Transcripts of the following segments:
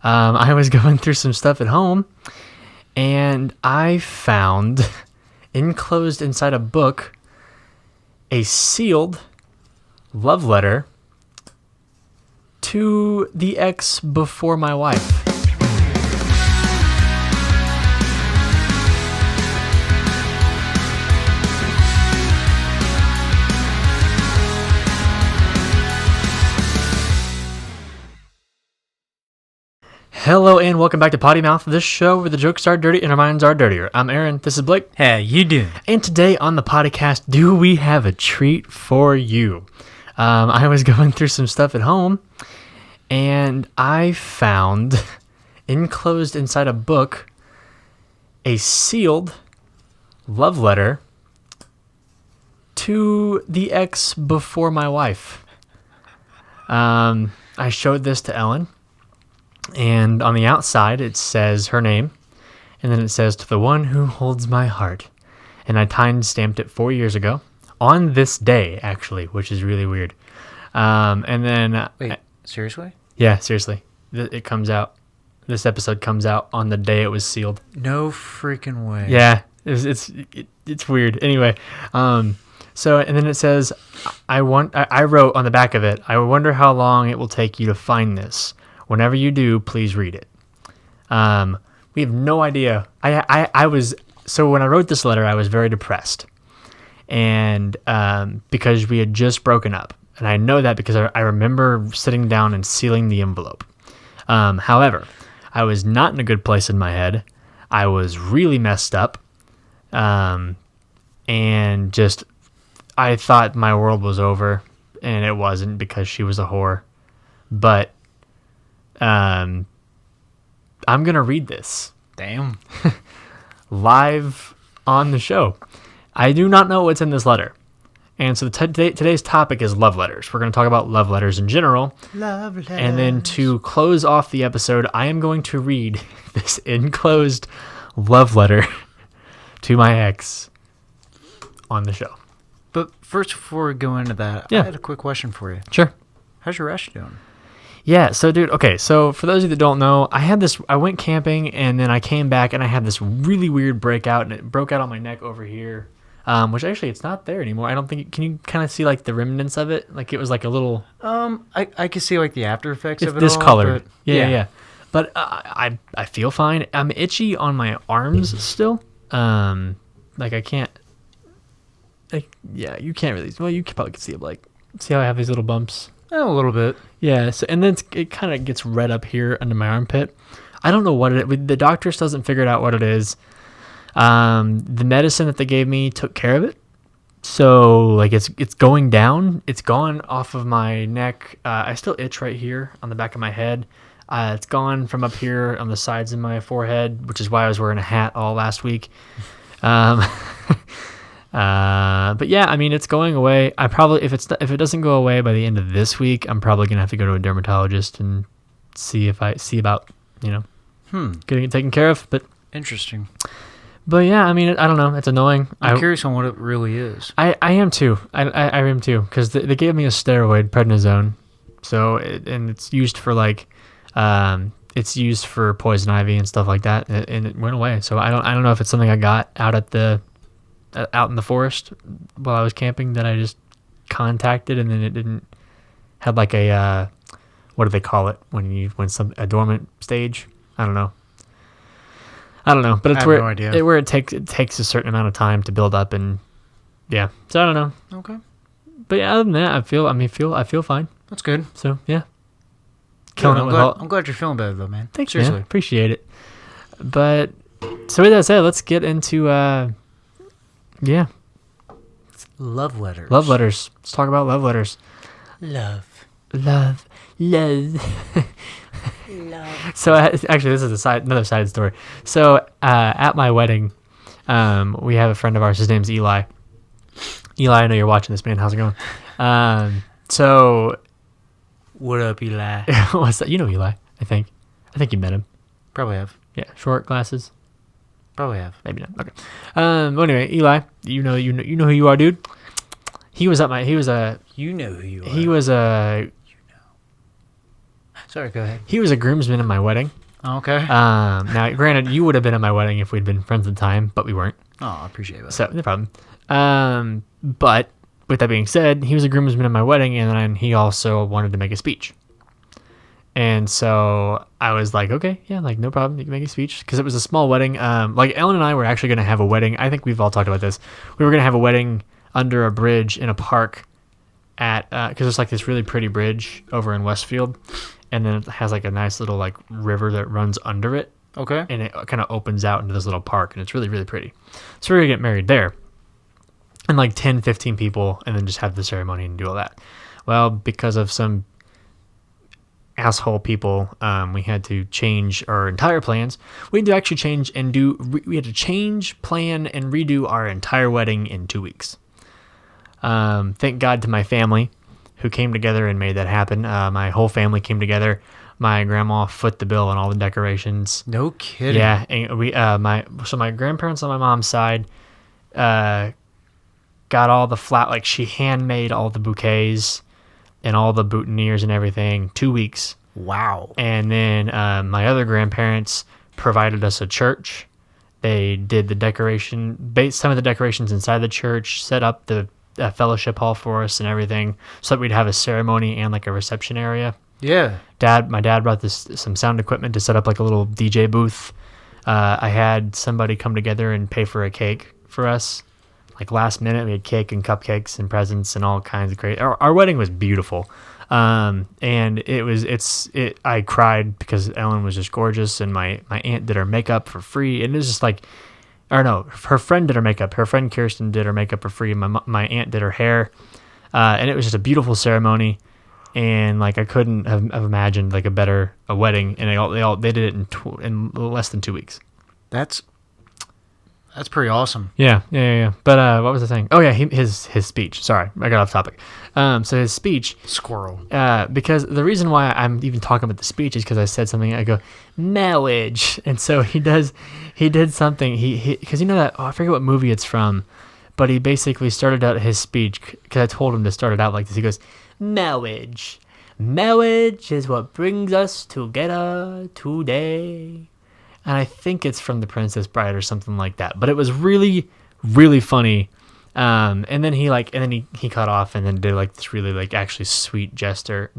I was going through some stuff at home, and I found, enclosed inside a book, a sealed love letter to the ex before my wife. Hello and welcome back to Potty Mouth, this show where the jokes are dirty and our minds are dirtier. I'm Aaron, this is Blake. How you doing? And today on the podcast, do we have a treat for you? I was going through some stuff at home, and I found, enclosed inside a book, a sealed love letter to the ex before my wife. I showed this to Ellen. And on the outside, it says her name, and then it says, "To the one who holds my heart." And I time-stamped it 4 years ago, on this day, actually, which is really weird. And then... Wait, seriously? Yeah, seriously. It comes out, this episode comes out on the day it was sealed. No freaking way. Yeah, it's weird. Anyway, so, and then it says, I wrote on the back of it, "I wonder how long it will take you to find this. Whenever you do, please read it." We have no idea. So when I wrote this letter, I was very depressed. And because we had just broken up. And I know that because I remember sitting down and sealing the envelope. However, I was not in a good place in my head. I was really messed up. And just, I thought my world was over. And it wasn't, because she was a whore. But I'm going to read this. Damn. Live on the show. I do not know what's in this letter. And so today's topic is love letters. We're going to talk about love letters in general. Love letters. And then to close off the episode, I am going to read this enclosed love letter to my ex on the show. But first, before we go into that, Yeah. I had a quick question for you. Sure. How's your rash doing? Yeah, so dude, okay, so for those of you that don't know, I went camping, and then I came back, and I had this really weird breakout, and it broke out on my neck over here, which actually, it's not there anymore. I don't think, can you kind of see, like, the remnants of it? Like, it was like a little... I can see, like, the after effects of it It's all, discolored. but Yeah. But I feel fine. I'm itchy on my arms still. Like, I can't... you can't really... Well, you probably can see it, like... See how I have these little bumps? A little bit. Yeah, so, and then it kind of gets red up here under my armpit. I don't know what it is. The doctor still hasn't figured out what it is. The medicine that they gave me took care of it. So, like, it's going down. It's gone off of my neck. I still itch right here on the back of my head. It's gone from up here on the sides of my forehead, which is why I was wearing a hat all last week. But yeah, I mean, it's going away. I probably, if it doesn't go away by the end of this week, I'm probably gonna have to go to a dermatologist and see about, getting it taken care of. But Interesting. But yeah, I mean, I don't know. It's annoying. I'm curious on what it really is. I am too. I am too, because they gave me a steroid, prednisone. So and it's used for like, it's used for poison ivy and stuff like that, and it went away. So I don't know if it's something I got out in the forest while I was camping that I just contacted, and then it didn't had like a what do they call it when a dormant stage? I don't know, but it's where it takes a certain amount of time to build up, and yeah, so I don't know. Okay. But yeah, other than that, I feel fine. That's good. So yeah, I'm glad you're feeling better though, man. Thanks, seriously. man. Appreciate it. But so with that said, let's get into yeah. Love letters. Love letters. Let's talk about love letters. Love. So actually, this is another side story. So at my wedding, we have a friend of ours. His name's Eli. Eli, I know you're watching this, man. How's it going? So What up, Eli? what's that? You know Eli, I think you met him. Probably have. Yeah, short glasses. Probably have. Maybe not. Okay. Well, anyway, Eli, you know who you are, dude. You know who you are. Sorry, go ahead. He was a groomsman in my wedding. Okay. Now, granted, you would have been at my wedding if we'd been friends at the time, but we weren't. Oh, I appreciate that. So, no problem. But with that being said, he was a groomsman at my wedding, and then he also wanted to make a speech. And so I was like, okay, yeah, like no problem. You can make a speech because it was a small wedding. Like Ellen and I were actually going to have a wedding. I think we've all talked about this. We were going to have a wedding under a bridge in a park because there's like this really pretty bridge over in Westfield. And then it has like a nice little like river that runs under it. Okay. And it kind of opens out into this little park. And it's really, really pretty. So we're going to get married there. And like 10, 15 people. And then just have the ceremony and do all that. Well, because of some asshole people, we had to change our entire plans. We had to actually change and we had to change, plan, and redo our entire wedding in 2 weeks. Thank God to my family who came together and made that happen. My whole family came together. My grandma foot the bill on all the decorations. No kidding. Yeah, and we my grandparents on my mom's side got all the like she handmade all the bouquets and all the boutonnieres and everything. 2 weeks. Wow. And then my other grandparents provided us a church. They did some of the decorations inside the church, set up the fellowship hall for us and everything, so that we'd have a ceremony and like a reception area. Yeah. My dad brought some sound equipment to set up like a little DJ booth. I had somebody come together and pay for a cake for us. Like last minute, we had cake and cupcakes and presents and all kinds of great. Our wedding was beautiful, and I cried because Ellen was just gorgeous, and my aunt did her makeup for free, and it was just like, or no, her friend did her makeup. Her friend Kirsten did her makeup for free, and my aunt did her hair, and it was just a beautiful ceremony, and like I couldn't have imagined like a wedding, and they did it in less than 2 weeks. That's pretty awesome. Yeah. But what was I saying? Oh yeah, his speech. Sorry, I got off topic. So his speech. Squirrel. Because the reason why I'm even talking about the speech is because I said something. I go marriage, and so he did something. Because you know that I forget what movie it's from, but he basically started out his speech because I told him to start it out like this. He goes, marriage. Marriage is what brings us together today. And I think it's from The Princess Bride or something like that. But it was really, really funny. And then he cut off and then did like this really like actually sweet gesture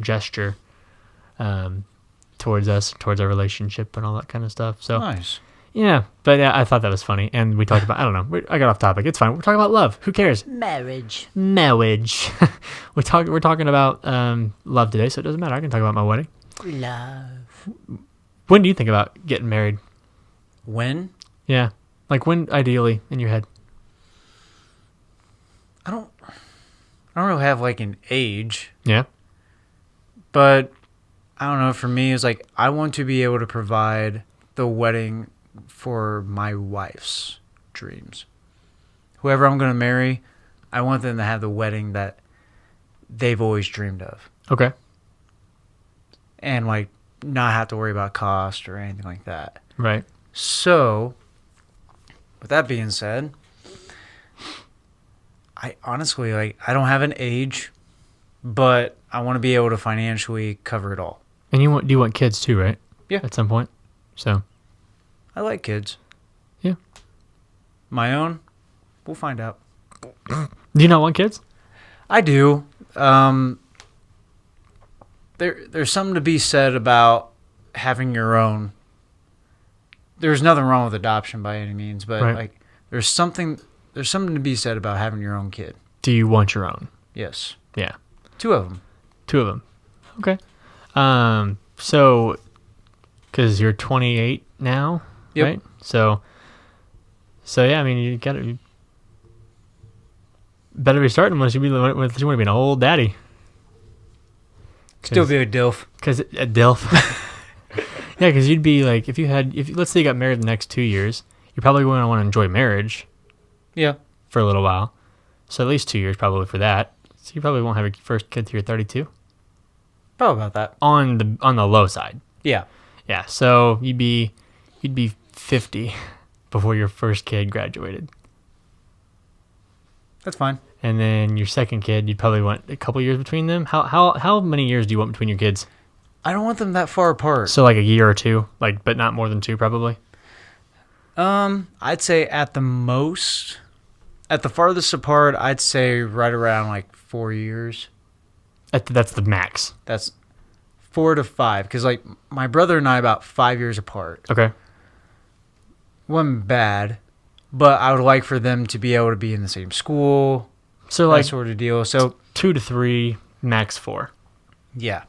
towards us, towards our relationship and all that kind of stuff. So Nice. Yeah, but yeah, I thought that was funny. And we talked about, I don't know, I got off topic. It's fine. We're talking about love. Who cares? Marriage. We're talking about love today, so it doesn't matter. I can talk about my wedding. Love. When do you think about getting married? When? Yeah. Like when ideally in your head? I don't really have like an age, Yeah. but I don't know. For me, it's like I want to be able to provide the wedding for my wife's dreams. Whoever I'm going to marry, I want them to have the wedding that they've always dreamed of. Okay. And like not have to worry about cost or anything like that. Right. So, with that being said, I honestly, like, I don't have an age, but I want to be able to financially cover it all. And do you want kids too, right? Yeah. At some point. So. I like kids. Yeah. My own, we'll find out. Do you not want kids? I do. There's something to be said about having your own. There's nothing wrong with adoption by any means, but right. like there's something to be said about having your own kid. Do you want your own? Yes. Yeah. 2 of them. 2 of them. Okay. So, because you're 28 now, yep. Right? So yeah, I mean, you better be starting unless you want to be an old daddy. Still be a DILF. Because a DILF. Yeah, because you'd be like, if let's say you got married the next 2 years, you're probably going to want to enjoy marriage. Yeah. For a little while. So at least 2 years probably for that. So you probably won't have your first kid till you're 32. Probably about that. On the low side. Yeah. Yeah. So you'd be 50 before your first kid graduated. That's fine. And then your second kid, you'd probably want a couple years between them. How many years do you want between your kids? I don't want them that far apart. So like a year or two, like, but not more than 2 probably. I'd say at the most, at the farthest apart, I'd say right around like 4 years. That's the max. That's 4 to 5, because like my brother and I about 5 years apart. Okay. Wasn't bad, but I would like for them to be able to be in the same school, So that like sort of deal. So 2 to 3, max 4. yeah,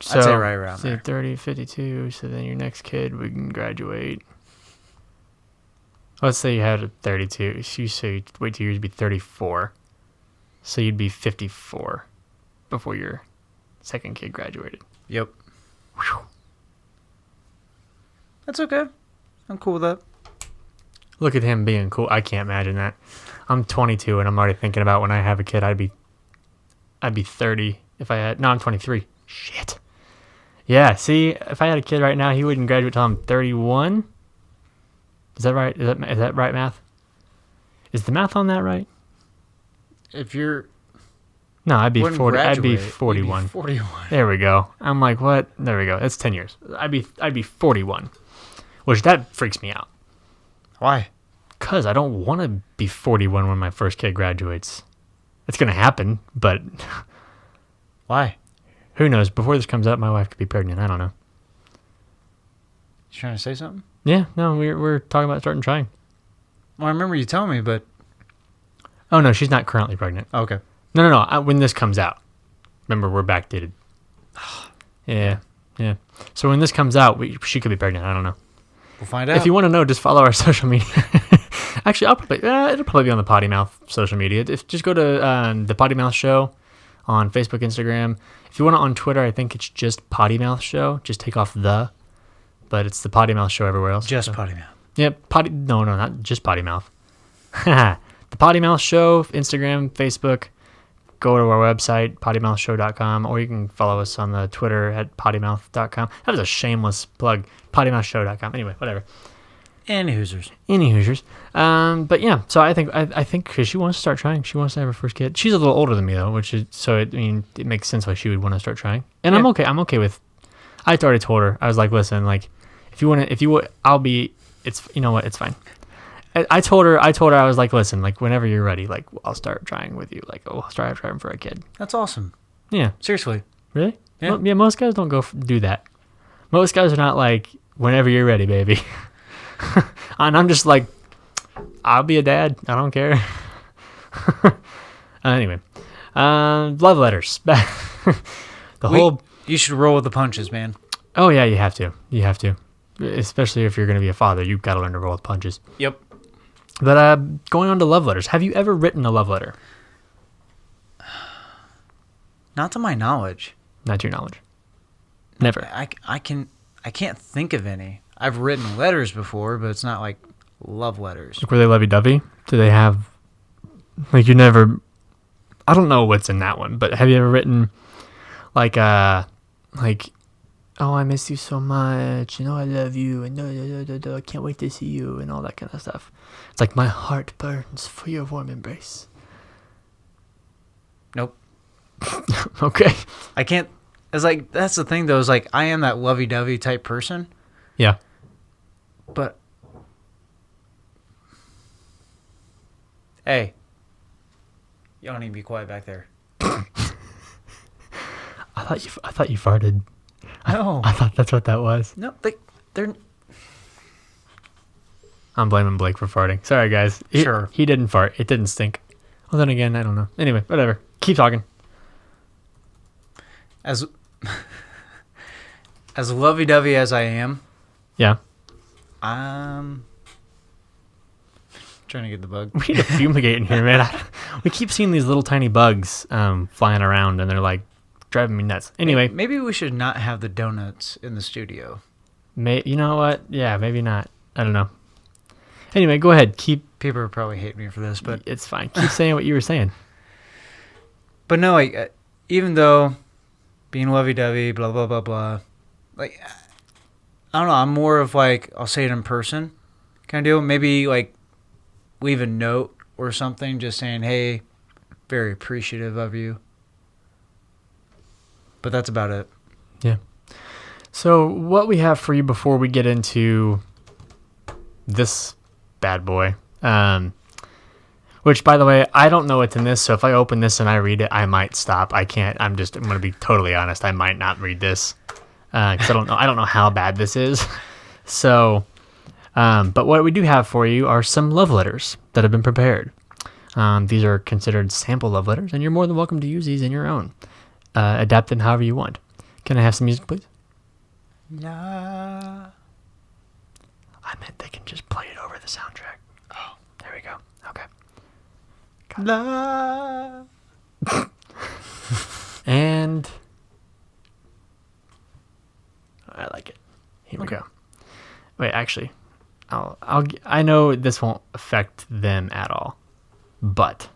So, I'd say right around say there. 30, 52. So then your next kid we can graduate. Let's say you had a 32. So you say wait 2 years, you'd be 34. So you'd be 54 before your second kid graduated. Yep, Whew. that's okay. I'm cool with that. Look at him being cool. I can't imagine that. I'm 22 and I'm already thinking about when I have a kid. I'd be 30 if I had. No, I'm 23. Shit. Yeah. See, if I had a kid right now, he wouldn't graduate till I'm 31. Is that right? Is that right math? Is the math on that right? If you're No, I'd be wouldn't 40. I'd be graduate, you'd be 41. 41. There we go. I'm like, what? There we go. That's 10 years. I'd be 41, which that freaks me out. Why? Cause I don't want to be 41 when my first kid graduates. It's gonna happen, but Why? who knows? Before this comes out, my wife could be pregnant. I don't know. You trying to say something? Yeah, no, we're talking about starting trying. Well, I remember you telling me, but Oh no, she's not currently pregnant. okay. No. When this comes out, remember we're backdated. Yeah. So when this comes out, she could be pregnant. I don't know. We'll find out. If you want to know, just follow our social media. Actually, it'll probably be on the Potty Mouth social media. Just go to the Potty Mouth Show on Facebook, Instagram. If you want it on Twitter, I think it's just Potty Mouth Show. Just take off but it's the Potty Mouth Show everywhere else. Just so. Potty Mouth. Yep, no, not just Potty Mouth. The Potty Mouth Show, Instagram, Facebook. Go to our website, pottymouthshow.com, or you can follow us on the Twitter at pottymouth.com. That was a shameless plug, pottymouthshow.com. Anyway, whatever. And Hoosers. Any Hoosiers. But yeah, so I think because she wants to start trying. She wants to have her first kid. She's a little older than me though, it makes sense why she would want to start trying. And Yeah. I'm okay with. I already told her. I was like, listen, like I'll be. It's you know what, it's fine. I told her I was like, listen, like whenever you're ready, like I'll start trying with you. Like I'll start trying for a kid. That's awesome. Yeah. Seriously. Really? Yeah. Well, yeah. Most guys don't do that. Most guys are not like whenever you're ready, baby. And I'm just like, I'll be a dad. I don't care. Anyway, love letters. You should roll with the punches, man. Oh yeah, you have to. Especially if you're going to be a father, you've got to learn to roll with punches. Yep. But going on to love letters, have you ever written a love letter? Not to my knowledge. Not to your knowledge. Never. I can't think of any. I've written letters before, but it's not like love letters. Like, were they lovey-dovey? Do they have, like, you never, I don't know what's in that one, but have you ever written, like, oh, I miss you so much, I love you, and I can't wait to see you, and all that kind of stuff. It's like, my heart burns for your warm embrace. Nope. Okay. I can't. It's like, that's the thing, though, is like, I am that lovey-dovey type person, Yeah. but hey, you don't need to be quiet back there. I thought you farted. No. I thought that's what that was. No, they're I'm blaming Blake for farting. Sorry, guys. Sure. He didn't fart. It didn't stink. Well, then again, I don't know. Anyway, whatever. Keep talking. as lovey-dovey as I am. Yeah. I'm trying to get the bug. We need to fumigate in here, man. We keep seeing these little tiny bugs flying around, and they're like driving me nuts. Anyway, Maybe we should not have the donuts in the studio. you know what? Yeah, maybe not. I don't know. Anyway, go ahead. People would probably hate me for this, but It's fine. Keep saying what you were saying. but no, like even though being lovey-dovey, blah blah blah blah, like I don't know. I'm more of like I'll say it in person kind of deal. Maybe like leave a note or something, just saying, "Hey, very appreciative of you." But that's about it. Yeah. So what we have for you before we get into this bad boy, which, by the way, I don't know what's in this, so if I open this and I read it, I might stop. I can't. I'm going to be totally honest. I might not read this because I don't know how bad this is. So, but what we do have for you are some love letters that have been prepared. These are considered sample love letters, and you're more than welcome to use these in your own. Adapt them however you want. Can I have some music, please? La. I meant they can just play it over the soundtrack. Oh, there we go. Okay. La. And I like it. Here we go. Wait, actually, I know this won't affect them at all, but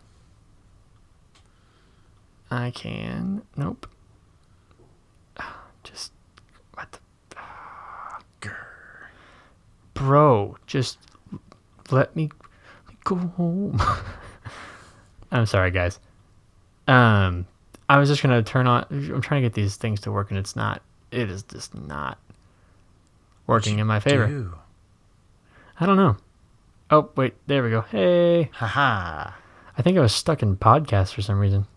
I can. Nope. Just what the. Bro, just let me go home. I'm sorry, guys. I was just gonna turn on. I'm trying to get these things to work, and it's not. It is just not working in my favor. I don't know. Oh wait, there we go. Hey. Haha. I think I was stuck in podcast for some reason.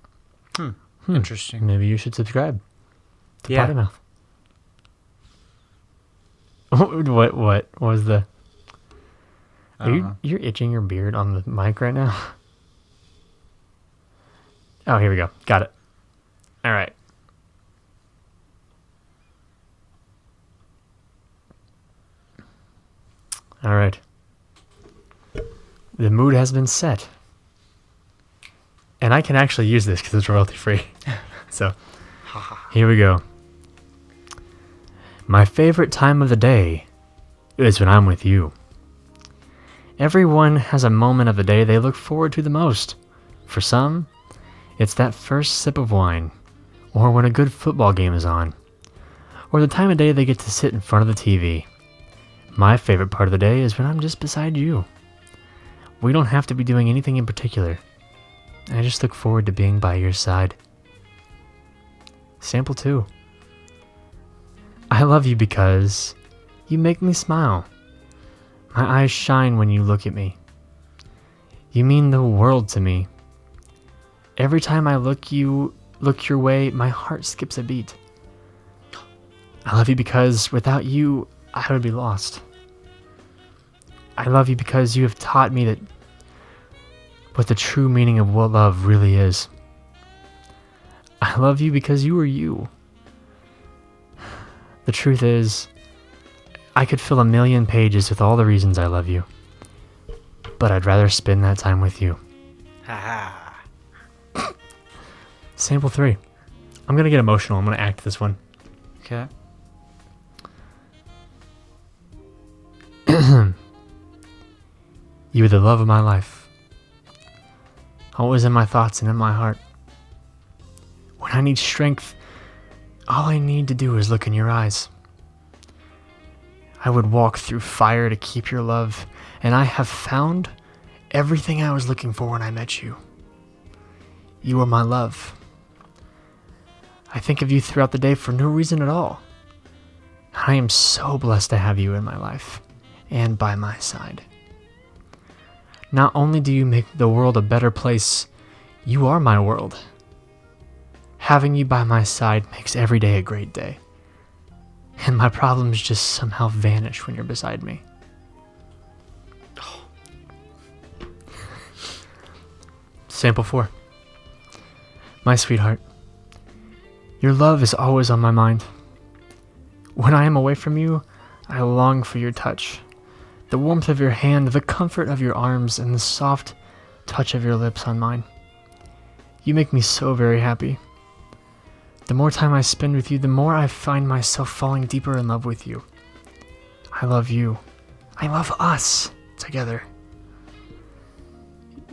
Interesting. Maybe you should subscribe to Yeah. Potty Mouth. What was the? I don't know. You're itching your beard on the mic right now? Oh, here we go. Got it. All right. All right. The mood has been set. And I can actually use this because it's royalty free. So, here we go. My favorite time of the day is when I'm with you. Everyone has a moment of the day they look forward to the most. For some, it's that first sip of wine, or when a good football game is on, or the time of day they get to sit in front of the TV. My favorite part of the day is when I'm just beside you. We don't have to be doing anything in particular. I just look forward to being by your side. Sample 2. I love you because you make me smile. My eyes shine when you look at me. You mean the world to me. Every time I look your way, my heart skips a beat. I love you because without you, I would be lost. I love you because you have taught me that what the true meaning of what love really is. I love you because you are you. The truth is, I could fill 1,000,000 pages with all the reasons I love you, but I'd rather spend that time with you. Haha. Sample 3. I'm going to get emotional. I'm going to act this one. Okay. You are the love of my life. Always in my thoughts and in my heart. When I need strength, all I need to do is look in your eyes. I would walk through fire to keep your love, and I have found everything I was looking for when I met you. You are my love. I think of you throughout the day for no reason at all. I am so blessed to have you in my life and by my side. Not only do you make the world a better place, you are my world. Having you by my side makes every day a great day. And my problems just somehow vanish when you're beside me. Sample 4. My sweetheart, your love is always on my mind. When I am away from you, I long for your touch. The warmth of your hand, the comfort of your arms, and the soft touch of your lips on mine. You make me so very happy. The more time I spend with you, the more I find myself falling deeper in love with you. I love you. I love us together.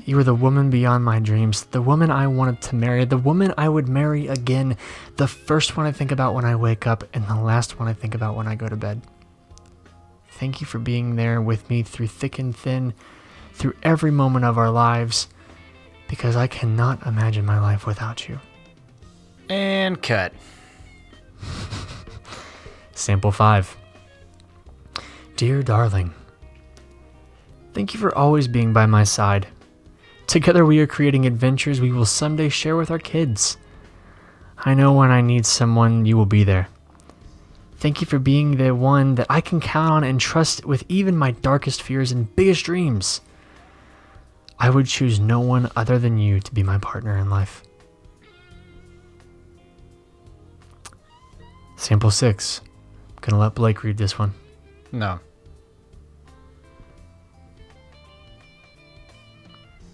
You are the woman beyond my dreams, the woman I wanted to marry, the woman I would marry again, the first one I think about when I wake up, and the last one I think about when I go to bed. Thank you for being there with me through thick and thin, through every moment of our lives, because I cannot imagine my life without you. And cut. Sample 5. Dear darling, thank you for always being by my side. Together we are creating adventures we will someday share with our kids. I know when I need someone, you will be there. Thank you for being the one that I can count on and trust with even my darkest fears and biggest dreams. I would choose no one other than you to be my partner in life. Sample 6. I'm gonna let Blake read this one. No.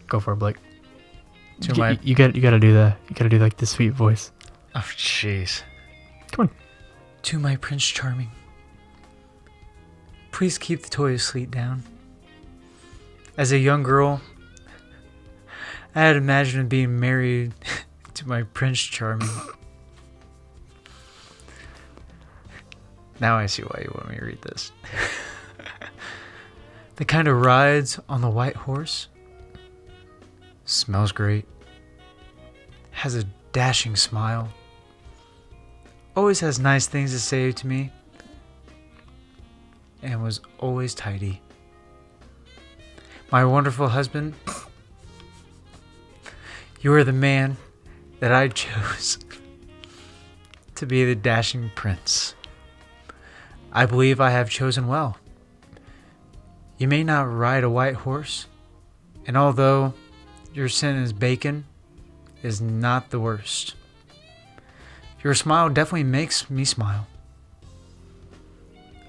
Go for it, Blake. To my... You gotta do like the sweet voice. Oh, jeez. Come on. To my Prince Charming, please keep the toy seat down. As a young girl, I had imagined being married to my Prince Charming. Now I see why you want me to read this. The kind of rides on the white horse. Smells great. Has a dashing smile. Always has nice things to say to me. And was always tidy. My wonderful husband. You are the man that I chose to be the dashing prince. I believe I have chosen well. You may not ride a white horse, and although your sin is bacon, is not the worst. Your smile definitely makes me smile.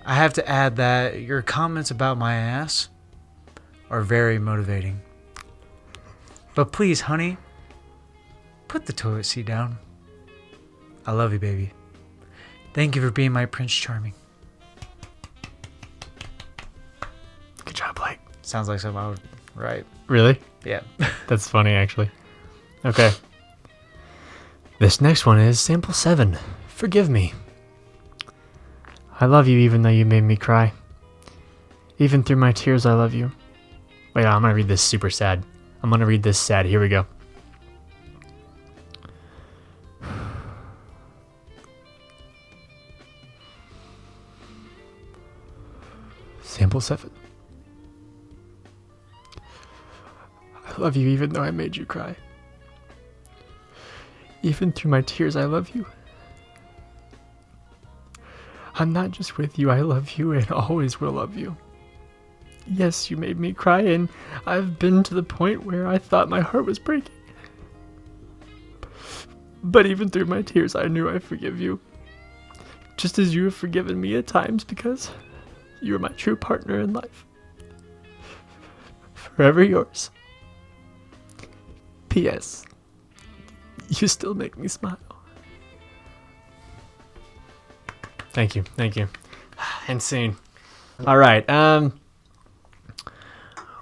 I have to add that your comments about my ass are very motivating. But please, honey, put the toilet seat down. I love you, baby. Thank you for being my Prince Charming. Good job, Blake. Sounds like something I would write. Really? Yeah. That's funny, actually. Okay. This next one is Sample 7. Forgive me. I love you even though you made me cry. Even through my tears, I love you. Wait, I'm going to read this super sad. I'm going to read this sad. Here we go. Sample 7. I love you even though I made you cry. Even through my tears, I love you. I'm not just with you, I love you and always will love you. Yes, you made me cry, and I've been to the point where I thought my heart was breaking. But even through my tears, I knew I forgive you. Just as you have forgiven me at times, because you are my true partner in life. Forever yours. P.S. You still make me smile. Thank you. Insane. All right.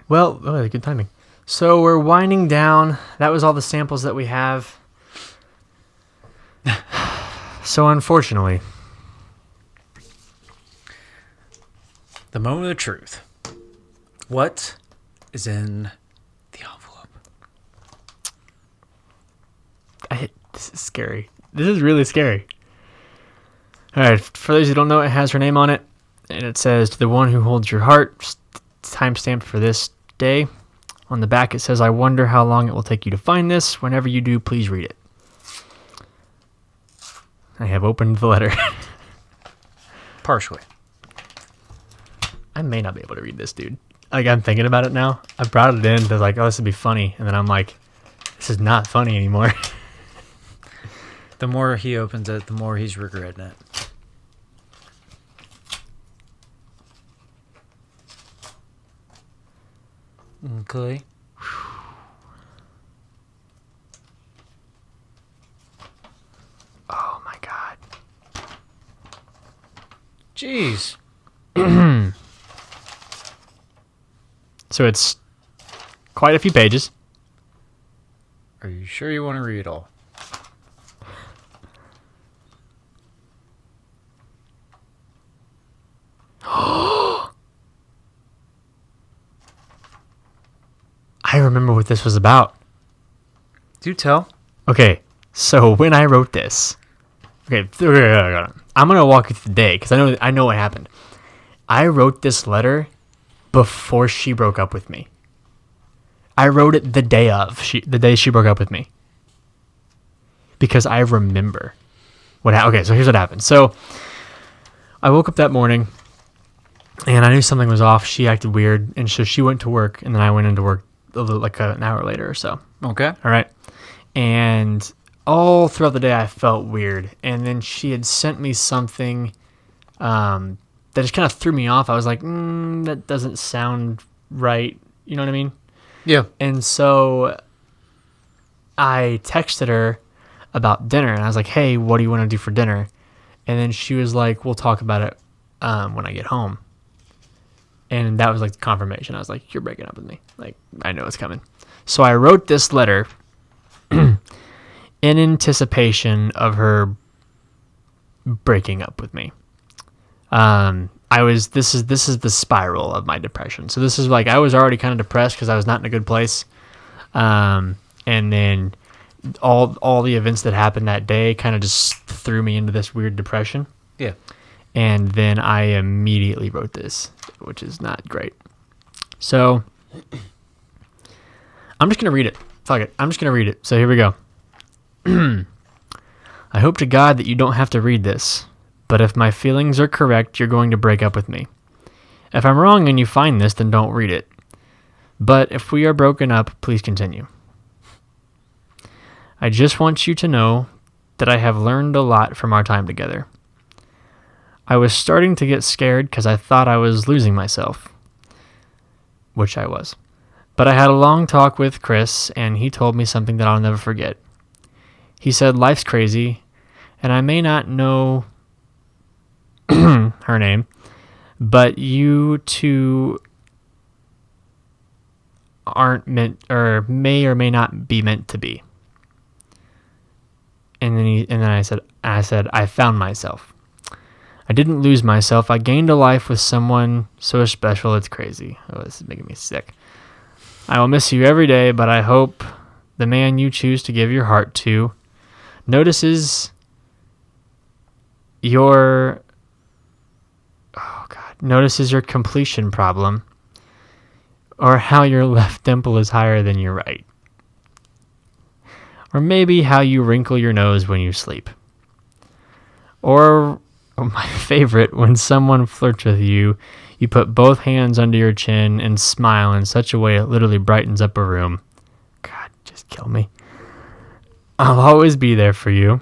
Well, good timing. So we're winding down. That was all the samples that we have. So unfortunately, The moment of truth. What is in the envelope? This is scary. This is really scary. All right. For those who don't know, it has her name on it, and it says, "To the one who holds your heart," timestamped for this day. On the back, it says, "I wonder how long it will take you to find this. Whenever you do, please read it." I have opened the letter. Partially. I may not be able to read this, dude. Like, I'm thinking about it now. I brought it in to like, oh, this would be funny. And then I'm like, this is not funny anymore. The more he opens it, the more he's regretting it. Okay. Oh my god. Jeez. So it's quite a few pages. Are you sure you want to read it all? I remember what this was about. Do tell. Okay, so when I wrote this, I'm gonna walk you through the day because I know what happened. I wrote this letter before she broke up with me. I wrote it the day she broke up with me because I remember okay, so here's what happened. So I woke up that morning and I knew something was off. She acted weird, and so she went to work, and then I went into work like an hour later or so. Okay. All right. And all throughout the day, I felt weird. And then she had sent me something that just kind of threw me off. I was like, that doesn't sound right. You know what I mean? Yeah. And so I texted her about dinner, and I was like, hey, what do you want to do for dinner? And then she was like, we'll talk about it when I get home. And that was like the confirmation. I was like, you're breaking up with me. Like, I know it's coming. So I wrote this letter in anticipation of her breaking up with me. This is the spiral of my depression. So this is like, I was already kind of depressed because I was not in a good place. And then all the events that happened that day kind of just threw me into this weird depression. Yeah. And then I immediately wrote this, which is not great. So I'm just going to read it. Fuck it. I'm just going to read it. So here we go. I hope to God that you don't have to read this, but if my feelings are correct, you're going to break up with me. If I'm wrong and you find this, then don't read it. But if we are broken up, please continue. I just want you to know that I have learned a lot from our time together. I was starting to get scared because I thought I was losing myself, which I was. But I had a long talk with Chris, and he told me something that I'll never forget. He said, life's crazy, and I may not know her name, but you two aren't meant, or may not be meant to be. And then I said, I found myself. I didn't lose myself. I gained a life with someone so special it's crazy. Oh, this is making me sick. I will miss you every day, but I hope the man you choose to give your heart to notices your completion problem, or how your left dimple is higher than your right, or maybe how you wrinkle your nose when you sleep, or my favorite, when someone flirts with you, you put both hands under your chin and smile in such a way it literally brightens up a room. God, just kill me. I'll always be there for you.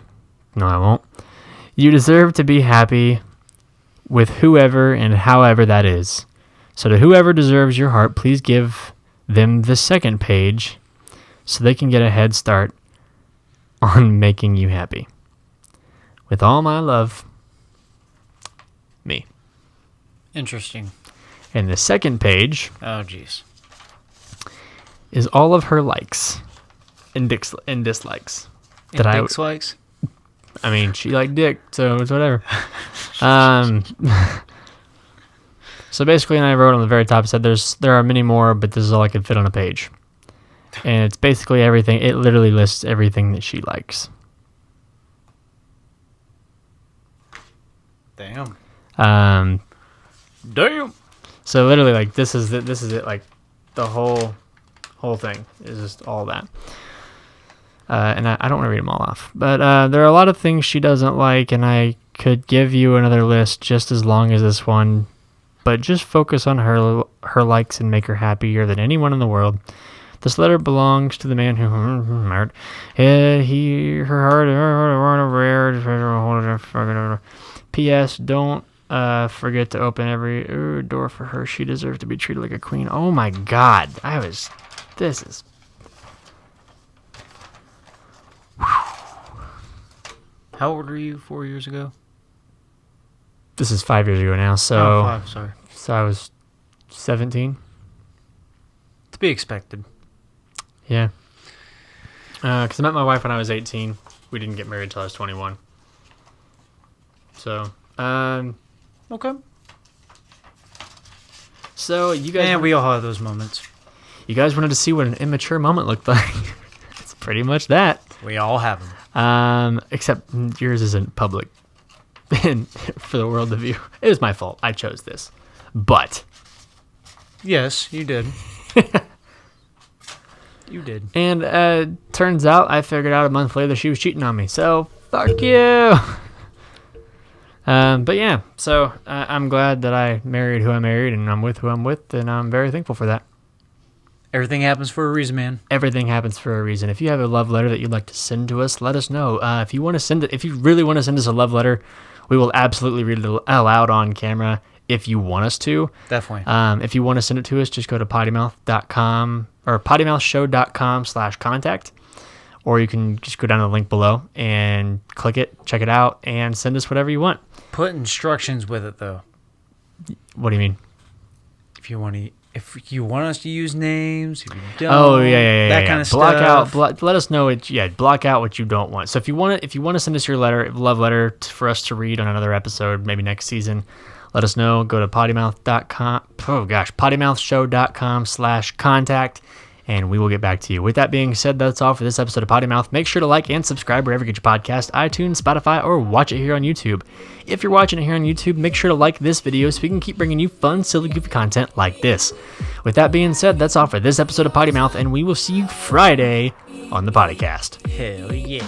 No, I won't. You deserve to be happy with whoever and however that is. So to whoever deserves your heart, please give them the second page so they can get a head start on making you happy. With all my love, me. Interesting. And the second page Oh, jeez. is all of her likes and dislikes. Dislikes? I mean, she liked dick, so it's whatever. So basically, and I wrote on the very top, said there are many more, but this is all I could fit on a page. And it's basically everything. It literally lists everything that she likes. Damn. Damn. So literally, like, this is it. Like, the whole thing is just all that. And I don't want to read them all off, but there are a lot of things she doesn't like, and I could give you another list just as long as this one, but just focus on her likes and make her happier than anyone in the world. This letter belongs to the man who her heart. P.S. Don't forget to open every door for her. She deserves to be treated like a queen. Oh my God, this is. How old were you 4 years ago? This is 5 years ago now, so. Oh, 5, sorry. So I was 17. To be expected. Yeah. Because I met my wife when I was 18. We didn't get married until I was 21. So, Okay. So you guys. And we all have those moments. You guys wanted to see what an immature moment looked like. It's pretty much that. We all have them. Except yours isn't public. and for the world to view. It was my fault. I chose this. But Yes, you did. You did. And turns out I figured out a month later she was cheating on me. So fuck you. But yeah, so I'm glad that I married who I married, and I'm with who I'm with, and I'm very thankful for that. Everything happens for a reason, man. Everything happens for a reason. If you have a love letter that you'd like to send to us, let us know. If you want to send it, if you really want to send us a love letter, we will absolutely read it aloud on camera if you want us to. Definitely. If you want to send it to us, just go to pottymouth.com or pottymouthshow.com/contact, or you can just go down to the link below and click it, check it out, and send us whatever you want. Put instructions with it, though. What do you mean? If you want us to use names, if you don't, Oh yeah, that kind of block stuff. Let us know it. Yeah, block out what you don't want. So if you want to send us your love letter for us to read on another episode, maybe next season, let us know. Go to pottymouth.com. Oh gosh, pottymouthshow.com/contact, and we will get back to you. With that being said, that's all for this episode of Potty Mouth. Make sure to like and subscribe wherever you get your podcast, iTunes, Spotify, or watch it here on YouTube. If you're watching it here on YouTube, make sure to like this video so we can keep bringing you fun, silly, goofy content like this. With that being said, that's all for this episode of Potty Mouth, and we will see you Friday on the podcast. Hell yeah.